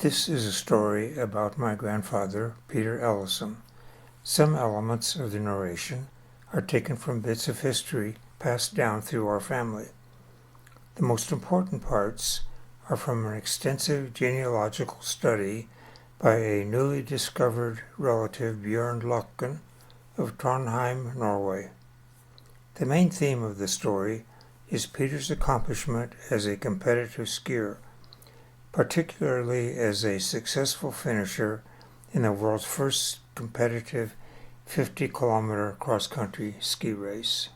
This is a story about my grandfather, Peter Ellison. Some elements of the narration are taken from bits of history passed down through our family. The most important parts are from an extensive genealogical study by a newly discovered relative, Bjørn Løten, of Trondheim, Norway. The main theme of the story is Peter's accomplishment as a competitive skier, particularly as a successful finisher in the world's first competitive 50-kilometer cross-country ski race.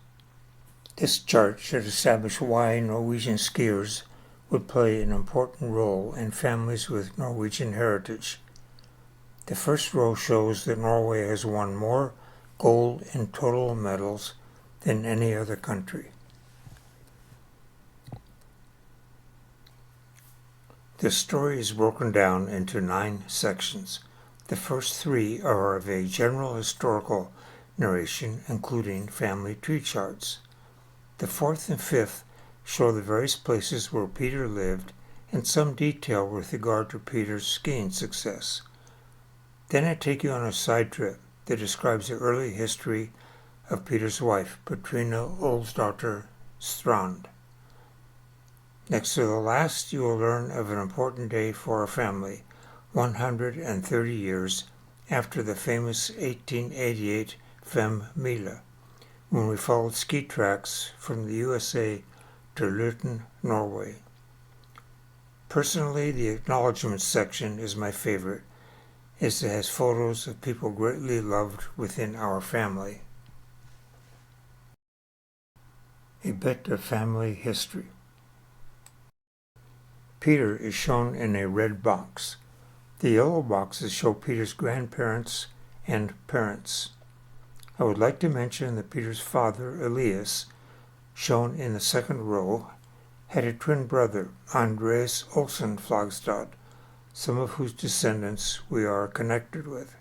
This chart should establish why Norwegian skiers would play an important role in families with Norwegian heritage. The first row shows that Norway has won more gold and total medals than any other country. The story is broken down into 9 sections. The first 3 are of a general historical narration, including family tree charts. The 4th and 5th show the various places where Peter lived and some detail with regard to Peter's skiing success. Then I take you on a side trip that describes the early history of Peter's wife, Petrina Olsdottir Strand. Next to the last, you will learn of an important day for our family, 130 years after the famous 1888 Fem Mile, when we followed ski tracks from the USA to Løten, Norway. Personally, the acknowledgments section is my favorite, as it has photos of people greatly loved within our family. A bit of family history. Peter is shown in a red box. The yellow boxes show Peter's grandparents and parents. I would like to mention that Peter's father, Elias, shown in the second row, had a twin brother, Andreas Olsen Flagstad, some of whose descendants we are connected with.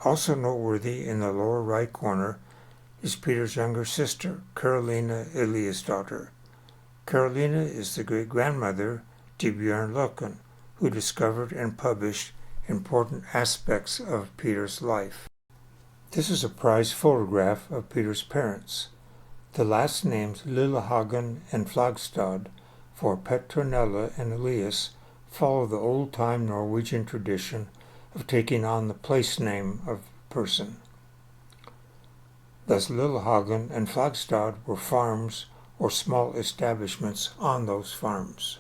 Also noteworthy in the lower right corner is Peter's younger sister, Carolina Eliasdottir. Carolina is the great-grandmother to Bjørn Løten, who discovered and published important aspects of Peter's life. This is a prized photograph of Peter's parents. The last names Lillehagen and Flagstad for Petronella and Elias follow the old-time Norwegian tradition of taking on the place name of a person. Thus Lillehagen and Flagstad were farms or small establishments on those farms.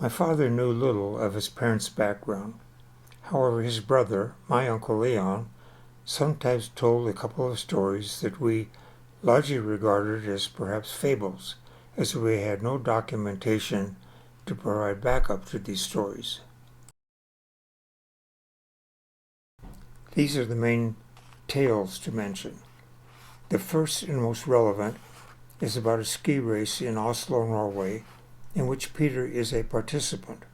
My father knew little of his parents' background. However, his brother, my Uncle Leon, sometimes told a couple of stories that we largely regarded as perhaps fables, as we had no documentation to provide backup to these stories. These are the main tales to mention. The first and most relevant is about a ski race in Oslo, Norway, in which Peter is a participant.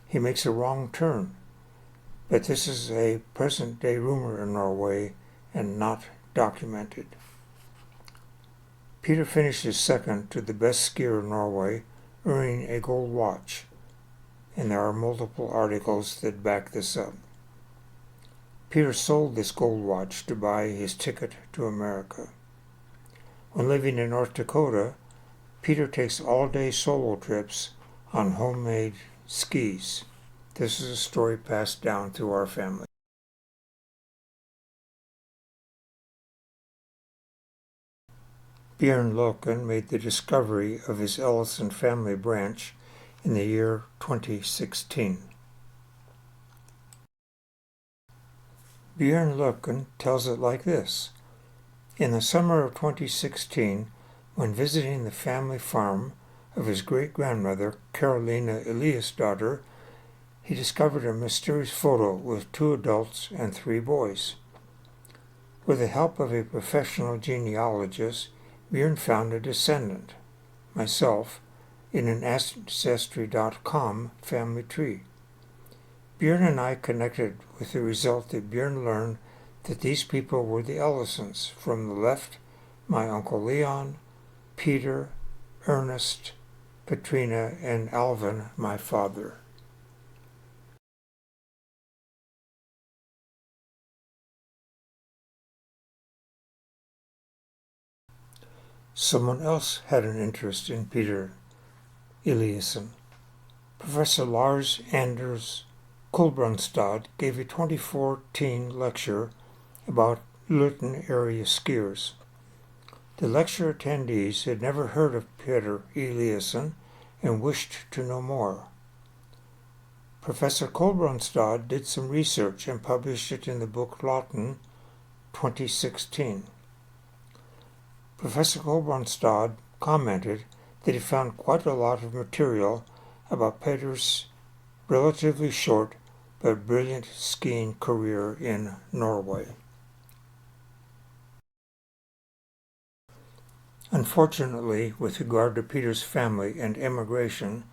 He makes a wrong turn, but this is a present-day rumor in Norway and not documented. Peter finishes second to the best skier in Norway, earning a gold watch, and there are multiple articles that back this up. Peter sold this gold watch to buy his ticket to America. When living in North Dakota, Peter takes all-day solo trips on homemade skis. This is a story passed down through our family. Bjørn Løten made the discovery of his Ellison family branch in the year 2016. Bjørn Løten tells it like this. In the summer of 2016, when visiting the family farm of his great-grandmother, Carolina Eliasdottir, he discovered a mysterious photo with 2 adults and 3 boys. With the help of a professional genealogist, Bjørn found a descendant, myself, in an Ancestry.com family tree. Bjørn and I connected with the result that Bjørn learned that these people were the Ellisons from the left my Uncle Leon, Peter, Ernest, Katrina, and Alvin, my father. Someone else had an interest in Peter Ellison. Professor Lars Anders Kulbrandstad gave a 2014 lecture about Løten area skiers. The lecture attendees had never heard of Peter Ellison and wished to know more. Professor Kulbrandstad did some research and published it in the book Løten, 2016. Professor Kulbrandstad commented that he found quite a lot of material about Peter's relatively short but brilliant skiing career in Norway. Unfortunately, with regard to Peter's family and immigration,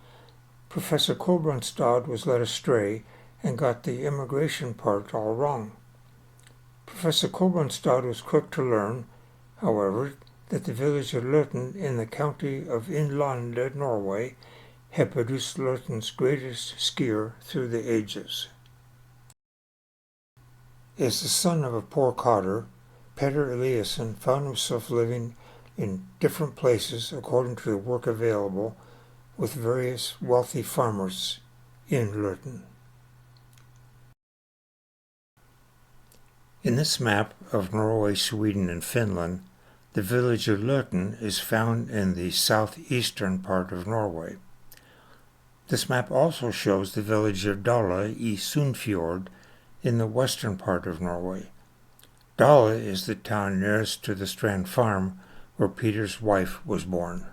Professor Kulbrandstad was led astray and got the immigration part all wrong. Professor Kulbrandstad was quick to learn, however, that the village of Løten in the county of Innlandet, Norway, had produced Løten's greatest skier through the ages. As the son of a poor cotter, Peter Ellison found himself living in different places according to the work available with various wealthy farmers in Løten. In this map of Norway, Sweden, and Finland, the village of Løten is found in the southeastern part of Norway. This map also shows the village of Dale I Sunnfjord in the western part of Norway. Dale is the town nearest to the Strand farm where Peter's wife was born.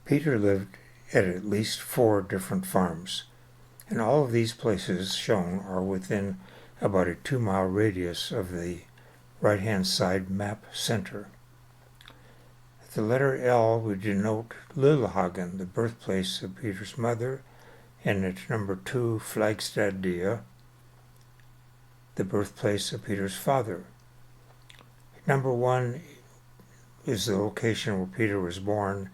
Peter lived at least 4 different farms, and all of these places shown are within about a 2-mile radius of the right-hand side map center. The letter L would denote Lillehagen, the birthplace of Peter's mother, and at number 2, Flagstadia, the birthplace of Peter's father. Number 1 is the location where Peter was born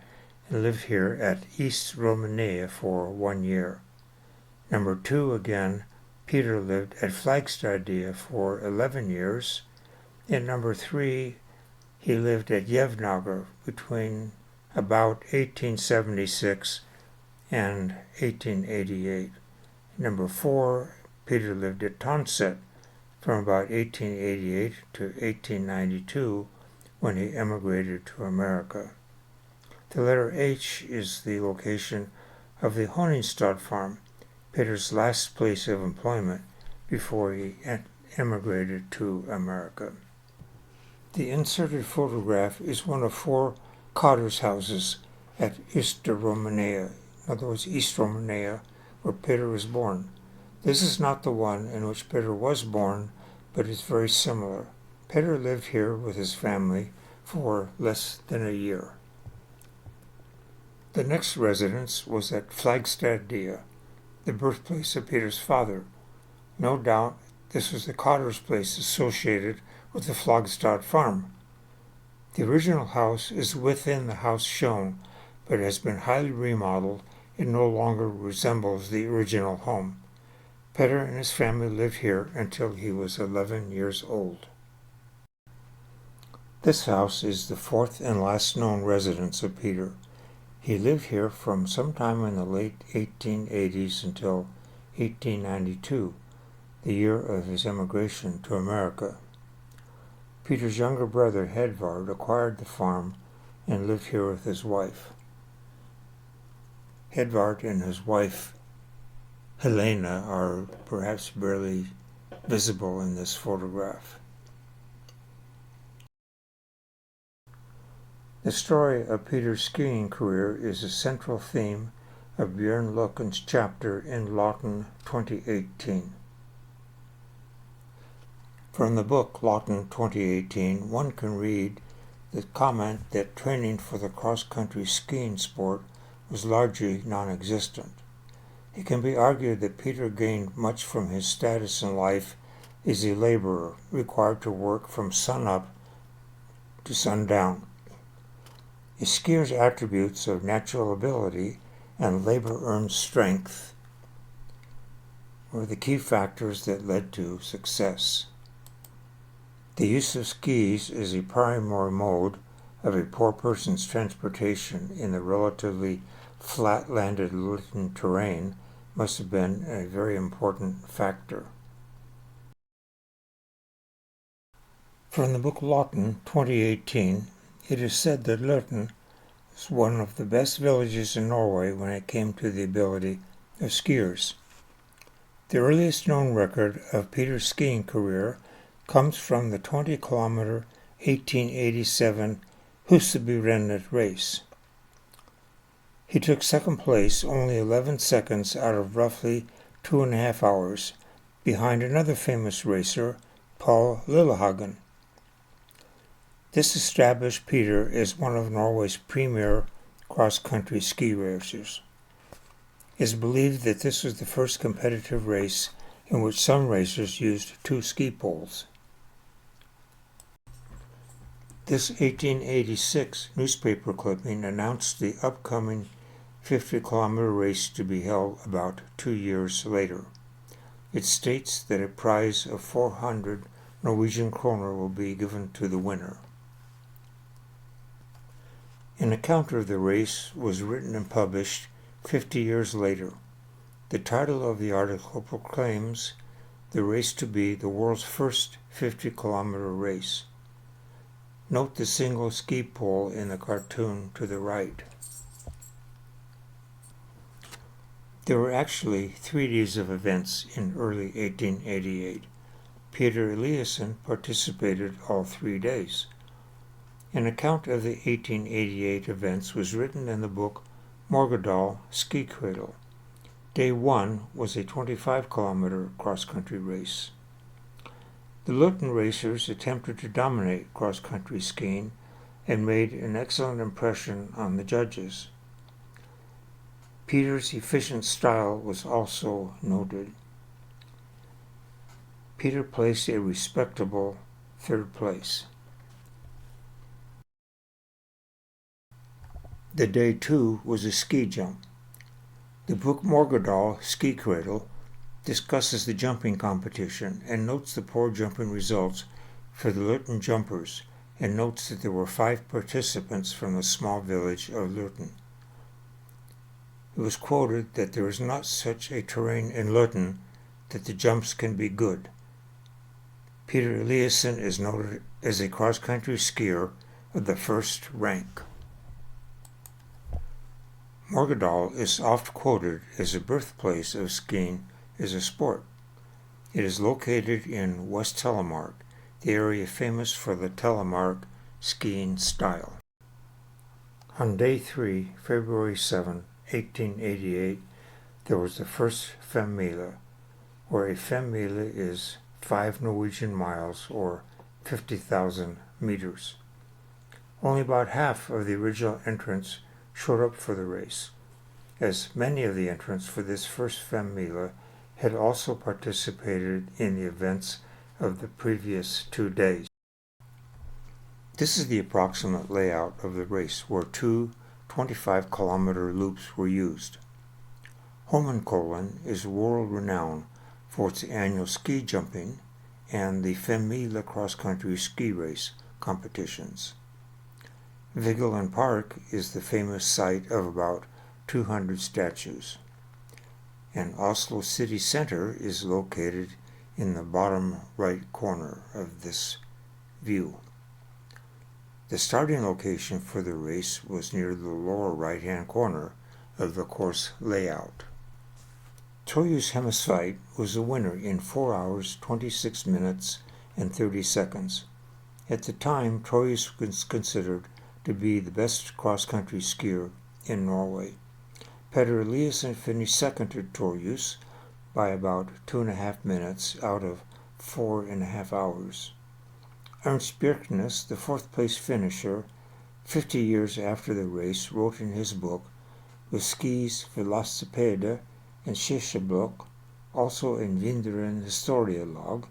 and lived here at East Romania for 1 year. Number 2 again, Peter lived at Flagstadia for 11 years. And number 3, he lived at Jevnager between about 1876 and 1888. Number 4, Peter lived at Tonset from about 1888 to 1892 when he emigrated to America. The letter H is the location of the Honningstad farm, Peter's last place of employment before he emigrated to America. The inserted photograph is one of 4 cotters' houses at Öster Romania, in other words, East Romania, where Peter was born. This is not the one in which Peter was born, but is very similar. Peter lived here with his family for less than a year. The next residence was at Flagstadia, the birthplace of Peter's father. No doubt this was the cotter's place associated with the Flagstad farm. The original house is within the house shown, but has been highly remodeled and no longer resembles the original home. Peter and his family lived here until he was 11 years old. This house is the 4th and last known residence of Peter. He lived here from sometime in the late 1880s until 1892, the year of his emigration to America. Peter's younger brother, Hedvard, acquired the farm and lived here with his wife. Hedvard and his wife, Helena, are perhaps barely visible in this photograph. The story of Peter's skiing career is a central theme of Bjørn Løken's chapter in Løten 2018. From the book Løten 2018, one can read the comment that training for the cross-country skiing sport was largely non-existent. It can be argued that Peter gained much from his status in life as a laborer required to work from sunup to sundown. A skier's attributes of natural ability and labor-earned strength were the key factors that led to success. The use of skis as a primary mode of a poor person's transportation in the relatively flat-landed Løten terrain must have been a very important factor. From the book Løten, 2018, it is said that Løten was one of the best villages in Norway when it came to the ability of skiers. The earliest known record of Peter's skiing career comes from the 20-kilometer 1887 Huseby race. He took second place only 11 seconds out of roughly 2.5 hours, behind another famous racer, Paul Lillehagen. This established Peter as one of Norway's premier cross-country ski racers. It is believed that this was the first competitive race in which some racers used 2 ski poles. This 1886 newspaper clipping announced the upcoming 50-kilometer race to be held about 2 years later. It states that a prize of 400 Norwegian kroner will be given to the winner. An account of the race was written and published 50 years later. The title of the article proclaims the race to be the world's first 50-kilometer race. Note the single ski pole in the cartoon to the right. There were actually 3 days of events in early 1888. Peter Ellison participated all 3 days. An account of the 1888 events was written in the book Morgedal Ski Cradle. Day 1 was a 25-kilometer cross-country race. The Løten racers attempted to dominate cross-country skiing and made an excellent impression on the judges. Peter's efficient style was also noted. Peter placed a respectable 3rd place. The day 2 was a ski jump. The book Morgedal Ski Cradle discusses the jumping competition and notes the poor jumping results for the Løten jumpers, and notes that there were 5 participants from the small village of Løten. It was quoted that there is not such a terrain in Løten that the jumps can be good. Peter Ellison is noted as a cross-country skier of the 1st rank. Morgedal is oft quoted as the birthplace of skiing as a sport. It is located in West Telemark, the area famous for the Telemark skiing style. On day 3, February 7, 1888, there was the first femmile, where a femmile is 5 Norwegian miles or 50,000 meters. Only about half of the original entrants showed up for the race, as many of the entrants for this first femmile had also participated in the events of the previous 2 days. This is the approximate layout of the race, where 2 25-kilometer loops were used. Holmenkollen is world-renowned for its annual ski jumping and the femmile cross-country ski race competitions. Vigeland Park is the famous site of about 200 statues, and Oslo city center is located in the bottom right corner of this view. The starting location for the race was near the lower right-hand corner of the course layout. Torjus Hemsveit was the winner in 4 hours, 26 minutes, and 30 seconds. At the time, Torjus was considered to be the best cross-country skier in Norway. Peter Ellison finished second to Torjus by about 2.5 minutes out of 4.5 hours. Ernst Bjerknes, the 4th place finisher, 50 years after the race, wrote in his book, With skis, velocipede, and skisjeblok, also in Vinderen Historielog,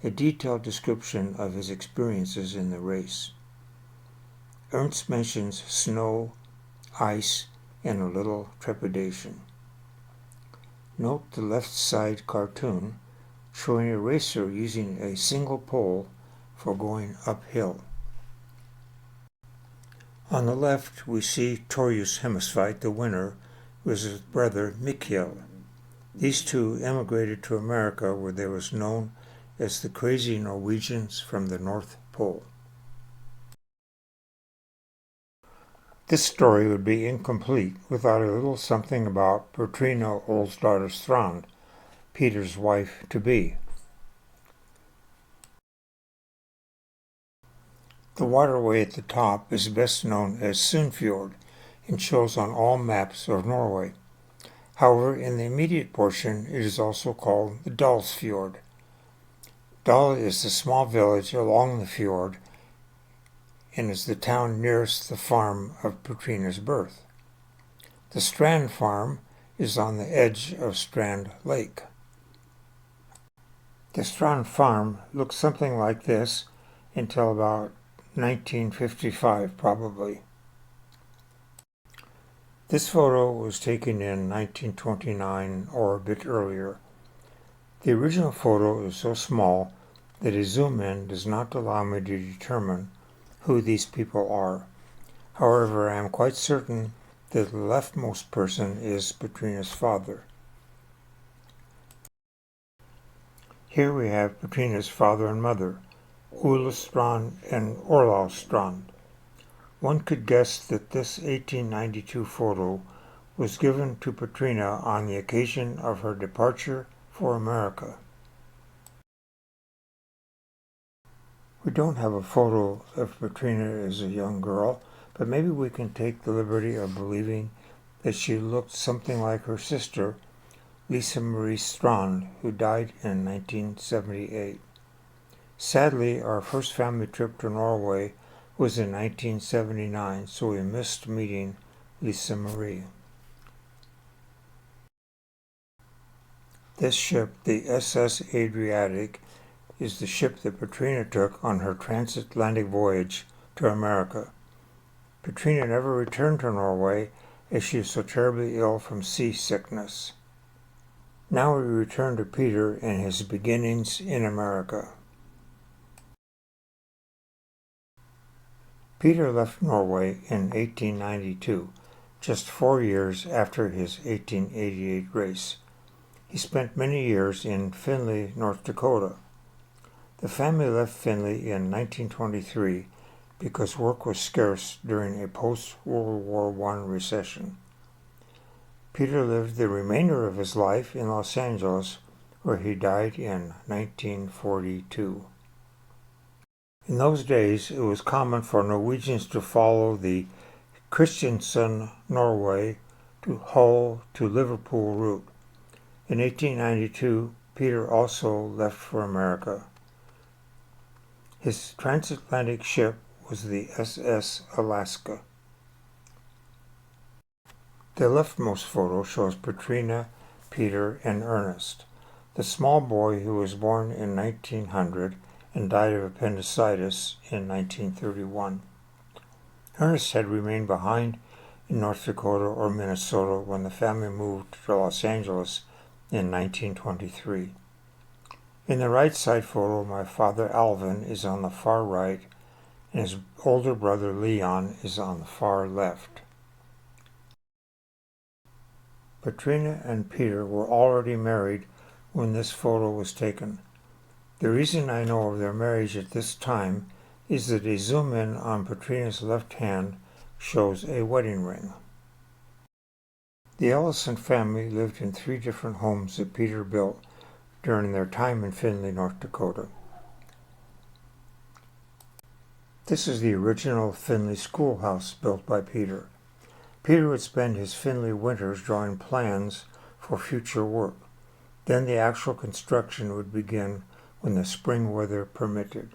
a detailed description of his experiences in the race. Ernst mentions snow, ice, and a little trepidation. Note the left side cartoon showing a racer using a single pole for going uphill. On the left, we see Torjus Hemisvite, the winner, with his brother Mikhail. These two emigrated to America, where they was known as the crazy Norwegians from the North Pole. This story would be incomplete without a little something about Petrina Olsdatter Strand, Peter's wife-to-be. The waterway at the top is best known as Sundfjord and shows on all maps of Norway. However, in the immediate portion, it is also called the Dalsfjord. Dal is the small village along the fjord and is the town nearest the farm of Petrina's birth. The Strand farm is on the edge of Strand Lake. The Strand farm looked something like this until about 1955, probably. This photo was taken in 1929 or a bit earlier. The original photo is so small that a zoom in does not allow me to determine who these people are. However, I am quite certain that the leftmost person is Petrina's father. Here we have Petrina's father and mother, Ulla Strand and Orlaug Strand. One could guess that this 1892 photo was given to Petrina on the occasion of her departure for America. We don't have a photo of Petrina as a young girl, but maybe we can take the liberty of believing that she looked something like her sister, Lisa Marie Strand, who died in 1978. Sadly, our first family trip to Norway was in 1979, so we missed meeting Lisa Marie. This ship, the SS Adriatic, is the ship that Petrina took on her transatlantic voyage to America. Petrina never returned to Norway as she was so terribly ill from seasickness. Now we return to Peter and his beginnings in America. Peter left Norway in 1892, just 4 years after his 1888 race. He spent many years in Findlay, North Dakota. The family left Findlay in 1923 because work was scarce during a post-World War I recession. Peter lived the remainder of his life in Los Angeles, where he died in 1942. In those days, it was common for Norwegians to follow the Kristiansand, Norway, to Hull to Liverpool route. In 1892, Peter also left for America. His transatlantic ship was the SS Alaska. The leftmost photo shows Petrina, Peter, and Ernest, the small boy who was born in 1900 and died of appendicitis in 1931. Ernest had remained behind in North Dakota or Minnesota when the family moved to Los Angeles in 1923. In the right side photo, my father Alvin is on the far right, and his older brother Leon is on the far left. Petrina and Peter were already married when this photo was taken. The reason I know of their marriage at this time is that a zoom in on Petrina's left hand shows a wedding ring. The Ellison family lived in 3 different homes that Peter built during their time in Findlay, North Dakota. This is the original Findlay schoolhouse built by Peter. Peter would spend his Findlay winters drawing plans for future work. Then the actual construction would begin when the spring weather permitted.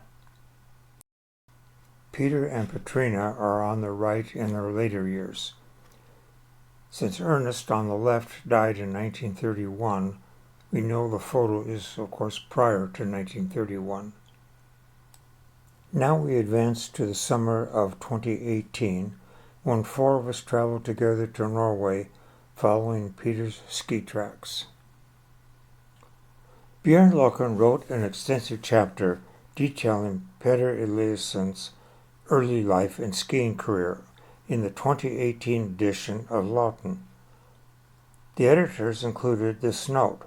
Peter and Petrina are on the right in their later years. Since Ernest on the left died in 1931, we know the photo is, of course, prior to 1931. Now we advance to the summer of 2018, when 4 of us traveled together to Norway following Peter's ski tracks. Bjørn Løten wrote an extensive chapter detailing Peter Ellison's early life and skiing career in the 2018 edition of Løten. The editors included this note.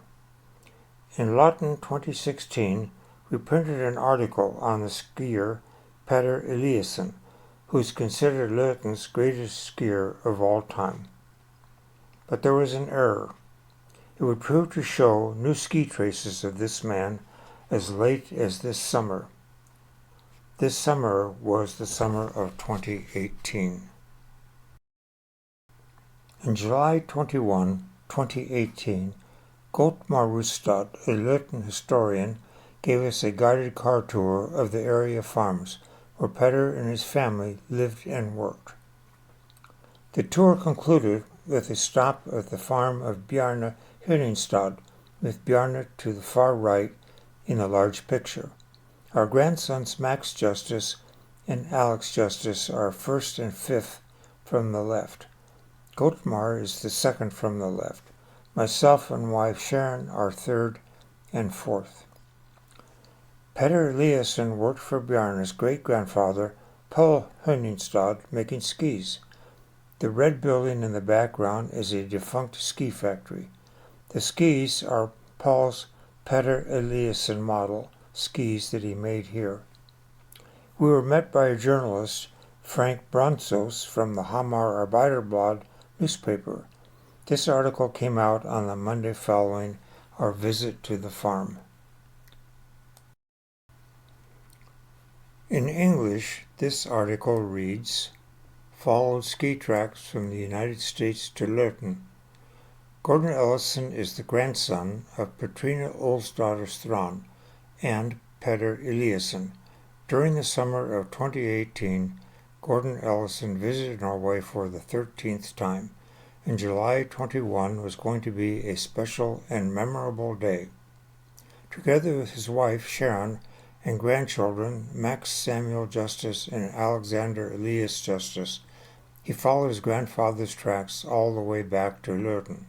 In Løten 2016, we printed an article on the skier Peter Ellison, who is considered Løten's greatest skier of all time. But there was an error. It would prove to show new ski traces of this man as late as this summer. This summer was the summer of 2018. In July 21, 2018, Gottmar Rustad, a Løten historian, gave us a guided car tour of the area farms where Peter and his family lived and worked. The tour concluded with a stop at the farm of Bjarne Høningstad, with Bjarne to the far right in the large picture. Our grandsons Max Justice and Alex Justice are first and fifth from the left. Gottmar is the second from the left. Myself and wife Sharon are third and fourth. Peter Ellison worked for Bjarne's great-grandfather, Paul Høningstad, making skis. The red building in the background is a defunct ski factory. The skis are Paul's Peter Ellison model skis that he made here. We were met by a journalist, Frank Bronsos, from the Hamar Arbeiderblad newspaper. This article came out on the Monday following our visit to the farm. In English, this article reads, Followed ski tracks from the United States to Løten. Gordon Ellison is the grandson of Petrina Olsdatter Strand and Peter Ellison. During the summer of 2018, Gordon Ellison visited Norway for the 13th time, and July 21 was going to be a special and memorable day. Together with his wife Sharon and grandchildren Max Samuel Justice and Alexander Elias Justice, he followed his grandfather's tracks all the way back to Løten.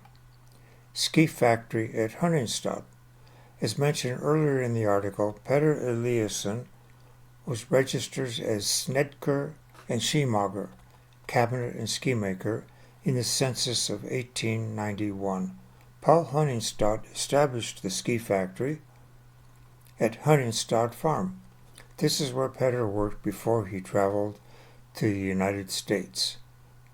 Ski factory at Høningstad. As mentioned earlier in the article, Peter Ellison was registered as Snedker and Skimager, cabinet and ski maker, in the census of 1891. Paul Høningstad established the ski factory at Høningstad Farm. This is where Peter worked before he traveled to the United States.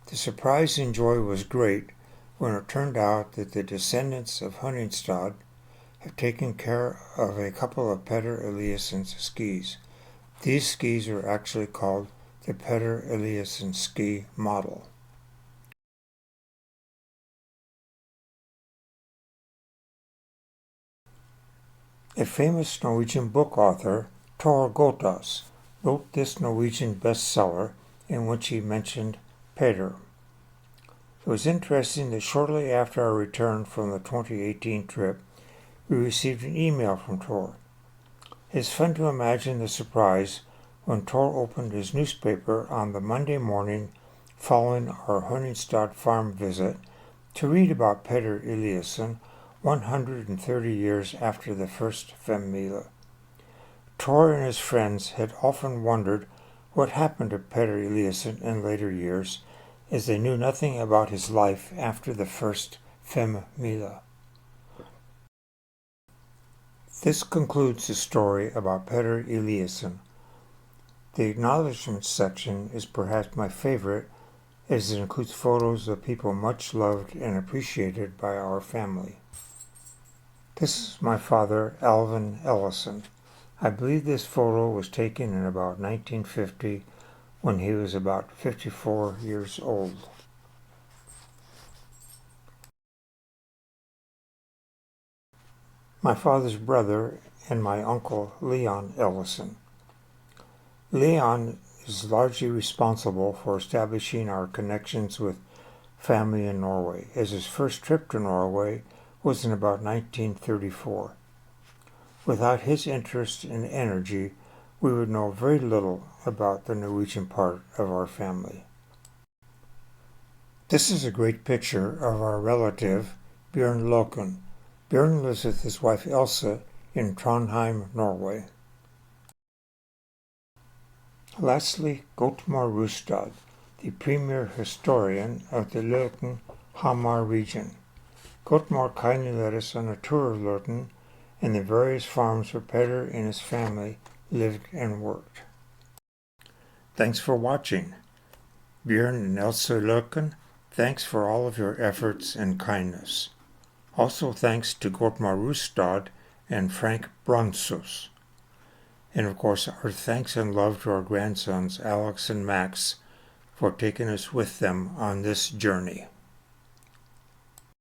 The surprise and joy was great when it turned out that the descendants of Høningstad have taken care of a couple of Peter Ellison's skis. These skis are actually called the Peter Ellison ski model. A famous Norwegian book author, Tor Gotas, wrote this Norwegian bestseller in which he mentioned Peter. It was interesting that shortly after our return from the 2018 trip, we received an email from Tor. It's fun to imagine the surprise when Tor opened his newspaper on the Monday morning following our Høningstad farm visit to read about Peter Ellison 130 years after the first Femmila. Tor and his friends had often wondered what happened to Peter Ellison in later years, as they knew nothing about his life after the first Femmila. This concludes the story about Peter Ellison. The acknowledgement section is perhaps my favorite, as it includes photos of people much loved and appreciated by our family. This is my father, Alvin Ellison. I believe this photo was taken in about 1950 when he was about 54 years old. My father's brother and my uncle Leon Ellison. Leon is largely responsible for establishing our connections with family in Norway, as his first trip to Norway was in about 1934. Without his interest and energy, we would know very little about the Norwegian part of our family. This is a great picture of our relative, Bjørn Løten. Bjørn lives with his wife Elsa in Trondheim, Norway. Lastly, Gottmar Rustad, the premier historian of the Løten Hamar region. Gottmar kindly led us on a tour of Løten and the various farms where Peter and his family lived and worked. Thanks for watching. Bjørn and Elsa Løten, thanks for all of your efforts and kindness. Also thanks to Gottmar Rustad and Frank Bronsos. And of course, our thanks and love to our grandsons Alex and Max for taking us with them on this journey.